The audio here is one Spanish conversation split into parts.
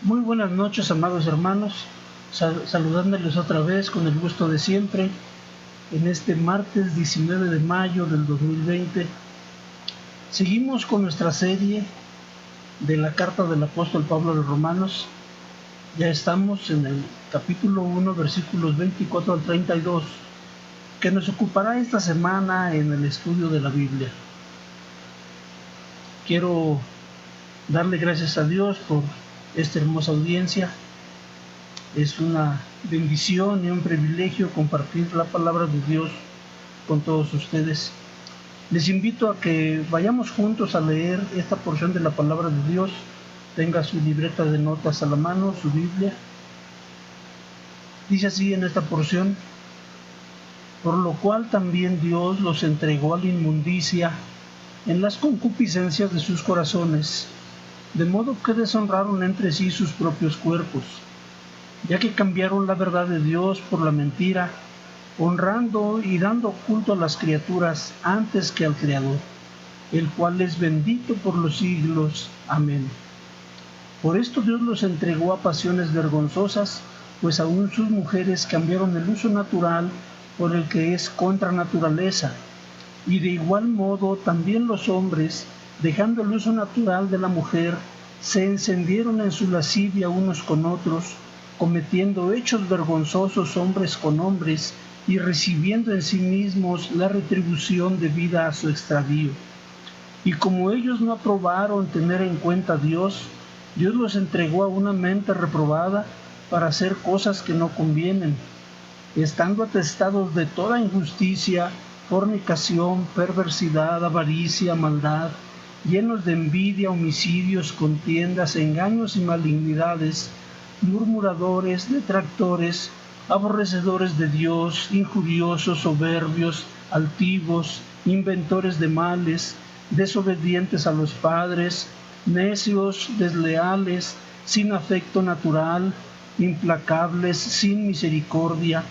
Muy buenas noches, amados hermanos, saludándoles otra vez con el gusto de siempre en este martes 19 de mayo del 2020. Seguimos con nuestra serie de la carta del apóstol Pablo a los Romanos. Ya estamos en el capítulo 1, versículos 24 al 32, que nos ocupará esta semana en el estudio de la Biblia. Quiero darle gracias a Dios por esta hermosa audiencia. Es una bendición y un privilegio compartir la palabra de Dios con todos ustedes. Les invito a que vayamos juntos a leer esta porción de la palabra de Dios. Tenga su libreta de notas a la mano, su Biblia. Dice así en esta porción: por lo cual también Dios los entregó a la inmundicia en las concupiscencias de sus corazones, de modo que deshonraron entre sí sus propios cuerpos, ya que cambiaron la verdad de Dios por la mentira, honrando y dando culto a las criaturas antes que al Creador, el cual es bendito por los siglos. Amén. Por esto Dios los entregó a pasiones vergonzosas, pues aún sus mujeres cambiaron el uso natural por el que es contra naturaleza, y de igual modo también los hombres, dejando el uso natural de la mujer, se encendieron en su lascivia unos con otros, cometiendo hechos vergonzosos hombres con hombres, y recibiendo en sí mismos la retribución debida a su extravío. Y como ellos no aprobaron tener en cuenta a Dios, Dios los entregó a una mente reprobada para hacer cosas que no convienen, estando atestados de toda injusticia, fornicación, perversidad, avaricia, maldad, llenos de envidia, homicidios, contiendas, engaños y malignidades, murmuradores, detractores, aborrecedores de Dios, injuriosos, soberbios, altivos, inventores de males, desobedientes a los padres, necios, desleales, sin afecto natural, implacables, sin misericordia,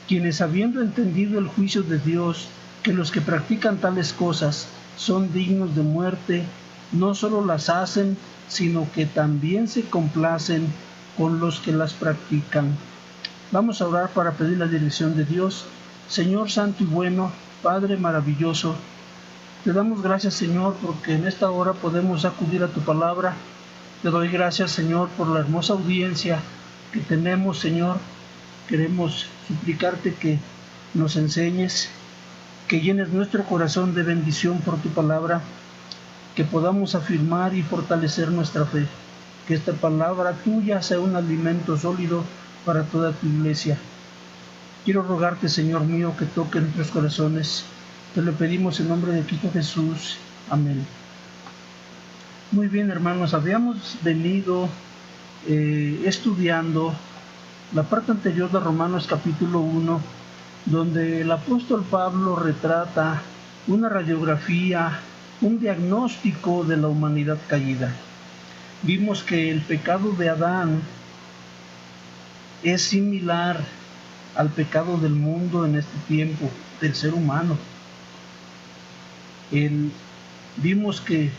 quienes, habiendo entendido el juicio de Dios, que los que practican tales cosas son dignos de muerte, no solo las hacen, sino que también se complacen con los que las practican. Vamos a orar para pedir la dirección de Dios. Señor santo y bueno, Padre maravilloso, te damos gracias, Señor, porque en esta hora podemos acudir a tu palabra. Te doy gracias, Señor, por la hermosa audiencia que tenemos, Señor. Queremos suplicarte que nos enseñes, que llenes nuestro corazón de bendición por tu palabra, que podamos afirmar y fortalecer nuestra fe, que esta palabra tuya sea un alimento sólido para toda tu iglesia. Quiero rogarte, Señor mío, que toque nuestros corazones. Te lo pedimos en nombre de Cristo Jesús. Amén. Muy bien, hermanos, habíamos venido estudiando la parte anterior de Romanos capítulo 1, donde el apóstol Pablo retrata una radiografía, un diagnóstico de la humanidad caída. Vimos que el pecado de Adán es similar al pecado del mundo en este tiempo, del ser humano. Vimos que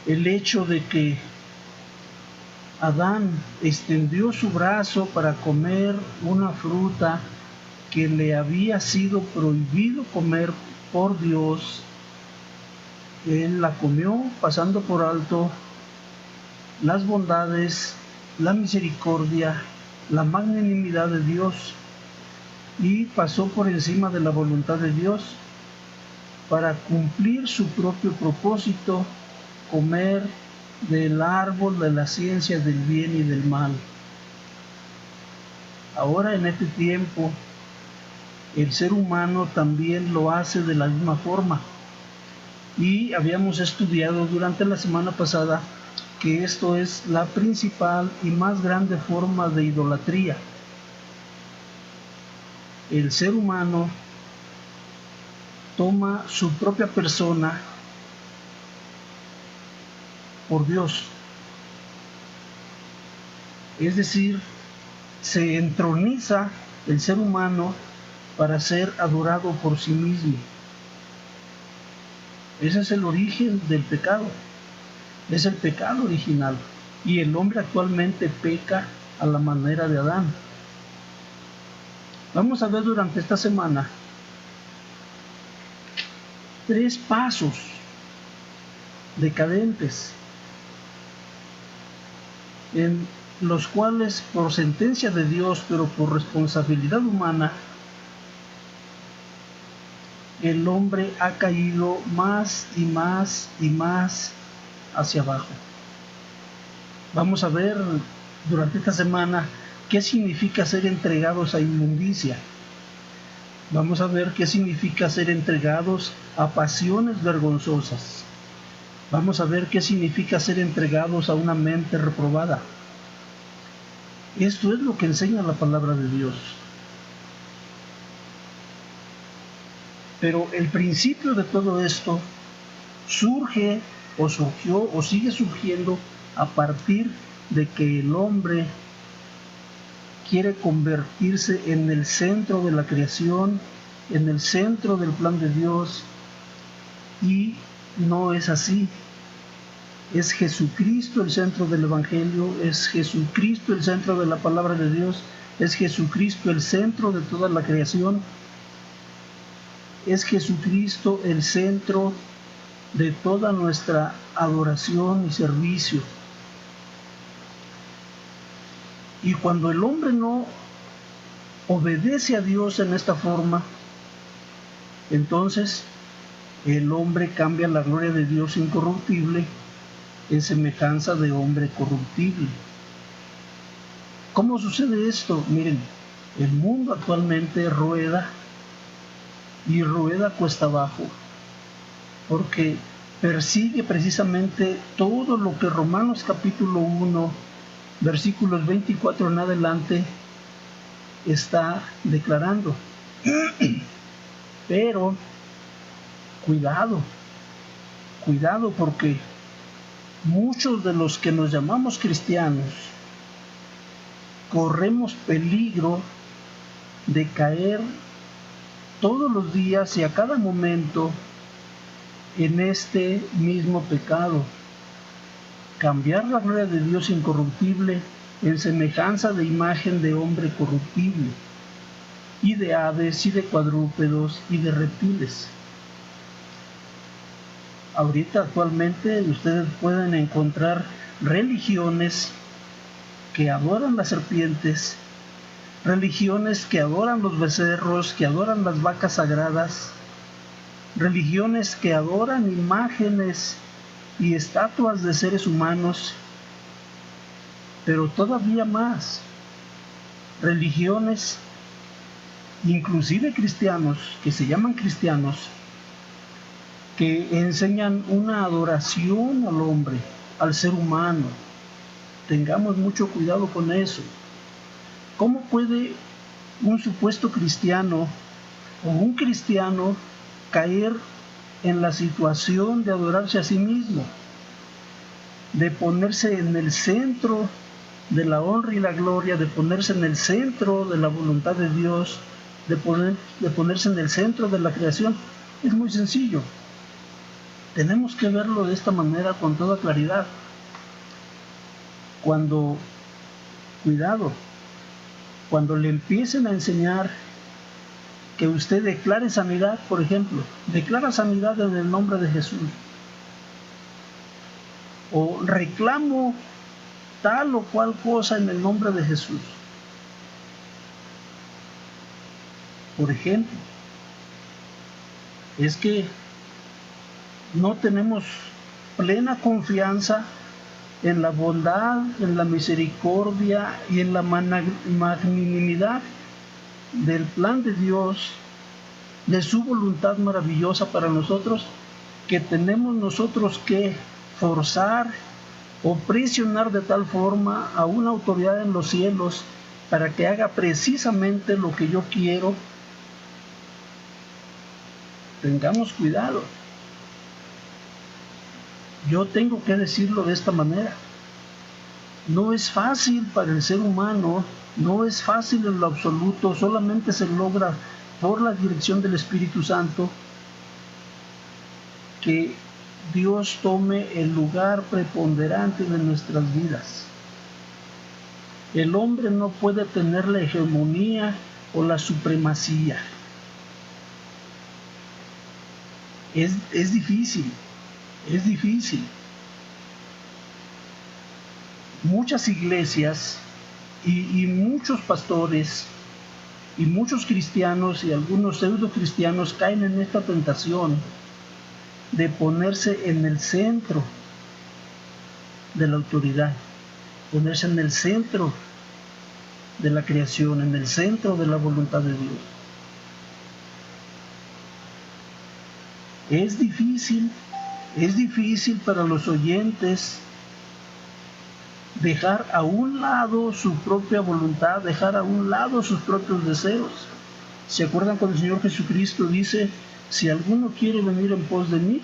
el hecho de que Adán extendió su brazo para comer una fruta que le había sido prohibido comer por Dios, él la comió pasando por alto las bondades, la misericordia, la magnanimidad de Dios, y pasó por encima de la voluntad de Dios para cumplir su propio propósito, comer del árbol de la ciencia del bien y del mal. Ahora, en este tiempo, el ser humano también lo hace de la misma forma. Y habíamos estudiado durante la semana pasada que esto es la principal y más grande forma de idolatría. El ser humano toma su propia persona por Dios. Es decir, se entroniza el ser humano para ser adorado por sí mismo. Ese es el origen del pecado. Es el pecado original. y el hombre actualmente peca a la manera de Adán. Vamos a ver durante esta semana 3 pasos decadentes en los cuales, por sentencia de Dios, pero por responsabilidad humana, el hombre ha caído más y más y más hacia abajo. Vamos a ver durante esta semana qué significa ser entregados a inmundicia. Vamos a ver qué significa ser entregados a pasiones vergonzosas. Vamos a ver qué significa ser entregados a una mente reprobada. Esto es lo que enseña la palabra de Dios. Pero el principio de todo esto surgió o sigue surgiendo a partir de que el hombre quiere convertirse en el centro de la creación, en el centro del plan de Dios, y no es así. Es Jesucristo el centro del Evangelio, es Jesucristo el centro de la palabra de Dios, es Jesucristo el centro de toda la creación, es Jesucristo el centro de toda nuestra adoración y servicio. Y cuando el hombre no obedece a Dios en esta forma, entonces el hombre cambia la gloria de Dios incorruptible en semejanza de hombre corruptible. ¿Cómo sucede esto? Miren, el mundo actualmente rueda y rueda cuesta abajo, porque persigue precisamente todo lo que Romanos capítulo 1, versículos 24 en adelante está declarando. Pero cuidado porque muchos de los que nos llamamos cristianos corremos peligro de caer todos los días y a cada momento en este mismo pecado. Cambiar la gloria de Dios incorruptible en semejanza de imagen de hombre corruptible, y de aves, y de cuadrúpedos, y de reptiles. Ahorita actualmente ustedes pueden encontrar religiones que adoran las serpientes, religiones que adoran los becerros, que adoran las vacas sagradas, religiones que adoran imágenes y estatuas de seres humanos, pero todavía más, religiones, inclusive cristianos, que se llaman cristianos, que enseñan una adoración al hombre, al ser humano. Tengamos mucho cuidado con eso. ¿Cómo puede un supuesto cristiano o un cristiano caer en la situación de adorarse a sí mismo, de ponerse en el centro de la honra y la gloria, de ponerse en el centro de la voluntad de Dios, de ponerse en el centro de la creación? Es muy sencillo. Tenemos que verlo de esta manera con toda claridad. Cuando le empiecen a enseñar que usted declare sanidad, por ejemplo, declara sanidad en el nombre de Jesús, o reclamo tal o cual cosa en el nombre de Jesús, por ejemplo, es que no tenemos plena confianza en la bondad, en la misericordia y en la magnanimidad del plan de Dios, de su voluntad maravillosa para nosotros, que tenemos nosotros que forzar o presionar de tal forma a una autoridad en los cielos para que haga precisamente lo que yo quiero. Tengamos cuidado. Yo tengo que decirlo de esta manera. No es fácil para el ser humano, no es fácil en lo absoluto, solamente se logra por la dirección del Espíritu Santo que Dios tome el lugar preponderante de nuestras vidas. El hombre no puede tener la hegemonía o la supremacía. Es difícil, es difícil. Muchas iglesias y muchos pastores y muchos cristianos y algunos pseudo cristianos caen en esta tentación de ponerse en el centro de la autoridad, ponerse en el centro de la creación, en el centro de la voluntad de Dios. Es difícil para los oyentes dejar a un lado su propia voluntad, dejar a un lado sus propios deseos. ¿Se acuerdan cuando el Señor Jesucristo dice: si alguno quiere venir en pos de mí,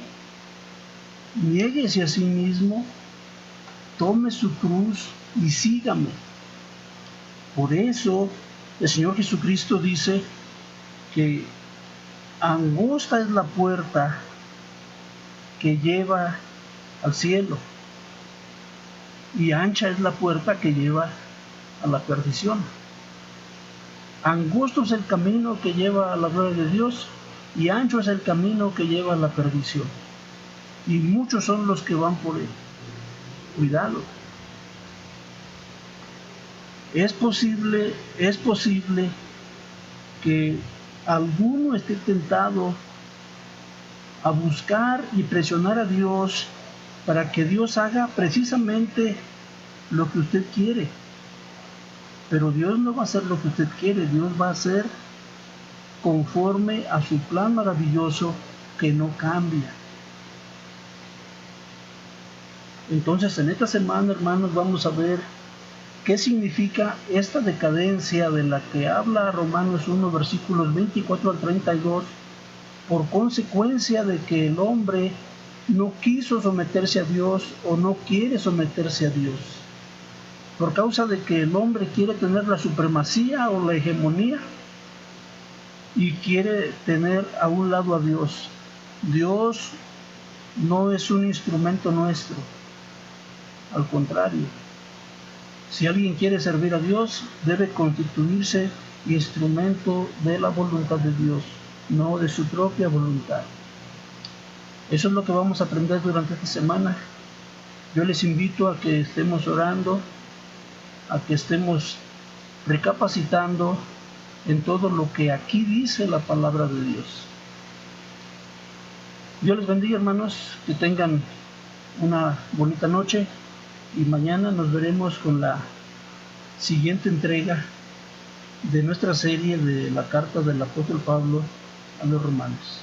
niéguese a sí mismo, tome su cruz y sígame? Por eso el Señor Jesucristo dice que angosta es la puerta que lleva al cielo y ancha es la puerta que lleva a la perdición. Angosto es el camino que lleva a la gloria de Dios y ancho es el camino que lleva a la perdición. Y muchos son los que van por él. Cuidado. Es posible que alguno esté tentado a buscar y presionar a Dios para que Dios haga precisamente lo que usted quiere. Pero Dios no va a hacer lo que usted quiere, Dios va a hacer conforme a su plan maravilloso que no cambia. Entonces, en esta semana, hermanos, vamos a ver qué significa esta decadencia de la que habla Romanos 1, versículos 24 al 32, por consecuencia de que el hombre no quiso someterse a Dios o no quiere someterse a Dios. Por causa de que el hombre quiere tener la supremacía o la hegemonía y quiere tener a un lado a Dios. Dios no es un instrumento nuestro, al contrario. Si alguien quiere servir a Dios, debe constituirse instrumento de la voluntad de Dios, no de su propia voluntad. Eso es lo que vamos a aprender durante esta semana. Yo les invito a que estemos orando, a que estemos recapacitando en todo lo que aquí dice la palabra de Dios. Dios les bendiga, hermanos, que tengan una bonita noche y mañana nos veremos con la siguiente entrega de nuestra serie de la carta del apóstol Pablo a los romanos.